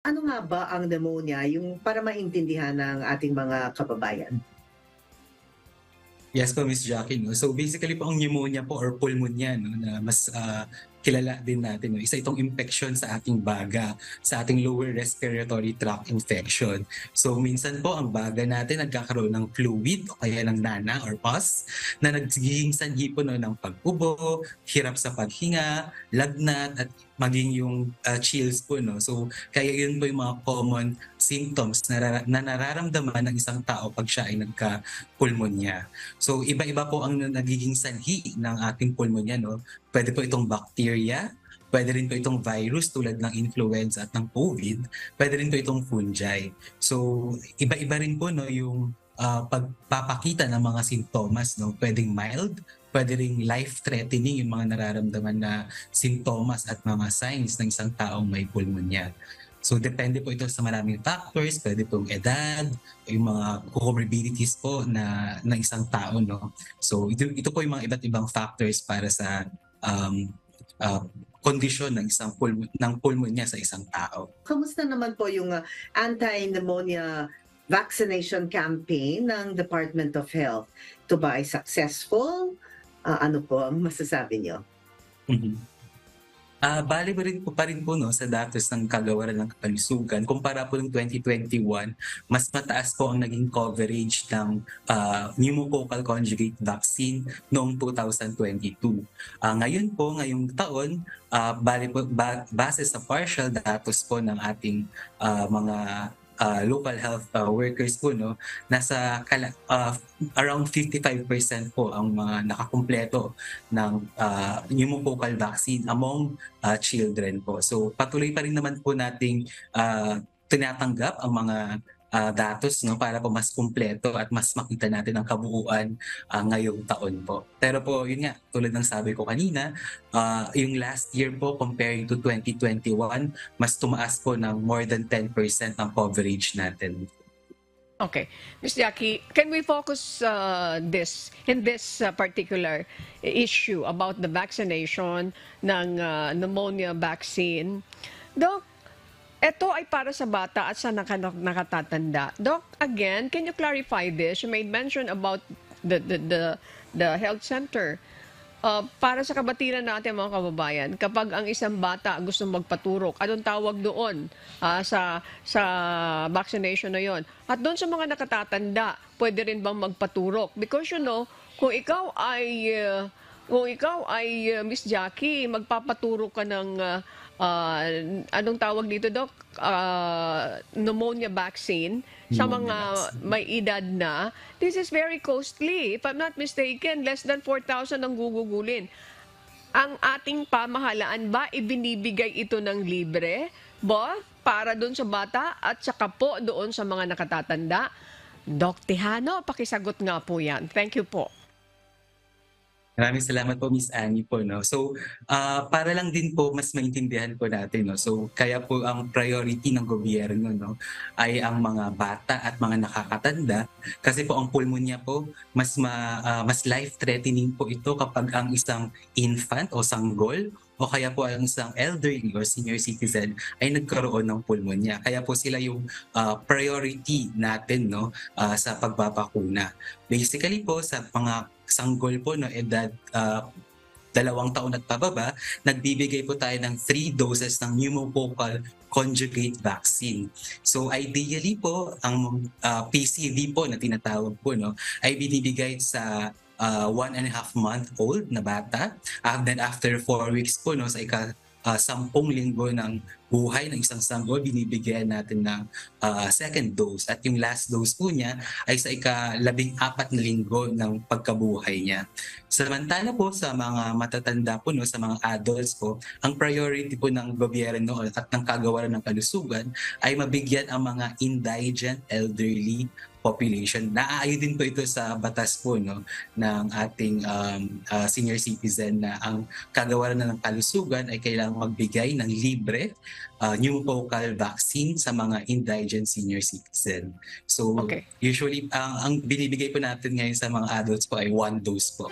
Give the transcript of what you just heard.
Ano nga ba ang pneumonia, yung para maintindihan ng ating mga kababayan? Yes po, Miss Jackie, 'no. So, basically po ang pneumonia po or pulmonya 'no, na mas, kilala din natin 'no, isa itong impeksyon sa ating baga, sa ating lower respiratory tract infection. So, minsan po ang baga natin nagkakaroon ng fluid o kaya ng nana or pus na nagiging sanhi po 'no ng pag-ubo, hirap sa paghinga, lagnat at maging yung, chills po 'no. So, kaya yun po yung mga common symptoms na nararamdaman ng isang tao 'pag siya ay nagka-pulmonya. So iba-iba po ang nagiging sanhi ng ating pulmonya 'no. Puwede po itong bacteria, puwede rin po itong virus tulad ng influenza at ng COVID, puwede rin po itong fungi. So iba-iba rin po 'no yung, pagpapakita ng mga sintomas 'no. Puwedeng mild, puwede ring life-threatening yung mga nararamdaman na sintomas at mga signs ng isang taong may pulmonya. So depende po ito sa maraming factors, puwede pong edad, yung mga comorbidities po ng isang tao 'no. So ito po yung mga iba't ibang factors para sa, um, ah, kondisyon ng isang ng pulmonya sa isang tao. Kamusta naman po yung, anti-pneumonia vaccination campaign ng Department of Health? Ito ba ay successful? Ano po ang masasabi niyo? Mhm. Bale pa rin po 'no sa datos ng Kagawaran ng Kalusugan kumpara po nung 2021, mas mataas po ang naging coverage ng, pneumococcal conjugate vaccine noong 2022. Ngayon po, ngayong taon, bale po base sa partial datos po ng ating, mga, local health, workers po 'no, around 55% po ang mga nakakumpleto ng, pneumococcal vaccine among children po. So patuloy pa rin naman po nating tinatanggap ang mga datos 'no para po mas kumpleto at mas makita natin ang kabuuan ngayong taon po. Pero po yun nga, tulad ng sabi ko kanina, yung last year po comparing to 2021, mas tumaas po ng more than 10% ang coverage natin. Okay. Miss Jackie, can we focus this particular issue about the vaccination ng pneumonia vaccine? Doc, ito ay para sa bata at sa nakatatanda. Doc, again, can you clarify this? You made mention about the the the, the health center. Para sa kabatiran natin mga kababayan, kapag ang isang bata gusto magpaturok, anong tawag doon sa vaccination na yon? At doon sa mga nakatatanda, pwede rin bang magpaturok? Because you know, kung ikaw ay Miss Jackie, magpapaturok ka ng anong tawag dito, Doc? Pneumonia vaccine sa Pneumonia mga vaccine. may edad na, this is very costly. If I'm not mistaken, less than 4,000 ang gugugulin. Ang ating pamahalaan ba, ibinibigay ito ng libre? Para doon sa bata at saka po doon sa mga nakatatanda? Doc Tejano, pakisagot nga po yan. Thank you po. Maraming salamat po Miss Annie po 'no. So, para lang din po mas maintindihan po natin 'no, so kaya po ang priority ng gobyerno 'no, ay ang mga bata at mga nakakatanda kasi po ang pulmonya po mas life-threatening po ito kapag ang isang infant o sanggol o kaya po ang isang elderly or senior citizen ay nagkaroon ng pulmonya. Kaya po sila yung, priority natin 'no, sa pagbabakuna. Basically po sa mga sanggol po no edad 2 taon at pababa, nagbibigay po tayo ng 3 doses ng pneumococcal conjugate vaccine. So ideally po, ang PCV po na tinatawag po no, ay binibigay sa 1.5 month old na bata. Then after 4 weeks po no, sa 10 linggo ng buhay ng isang sanggol, binibigyan natin ng second dose. At yung last dose po niya ay sa 14 na linggo ng pagkabuhay niya. Samantala po sa mga matatanda po, no, sa mga adults po, ang priority po ng gobyerno at ng kagawaran ng kalusugan ay mabigyan ang mga indigent elderly population. Naaayon din po ito sa batas po no, ng ating senior citizen na ang kagawaran na ng kalusugan ay kailangang magbigay ng libre pneumococcal vaccine sa mga indigent senior citizen. So Okay. usually ang binibigay po natin ngayon sa mga adults po ay 1 dose po.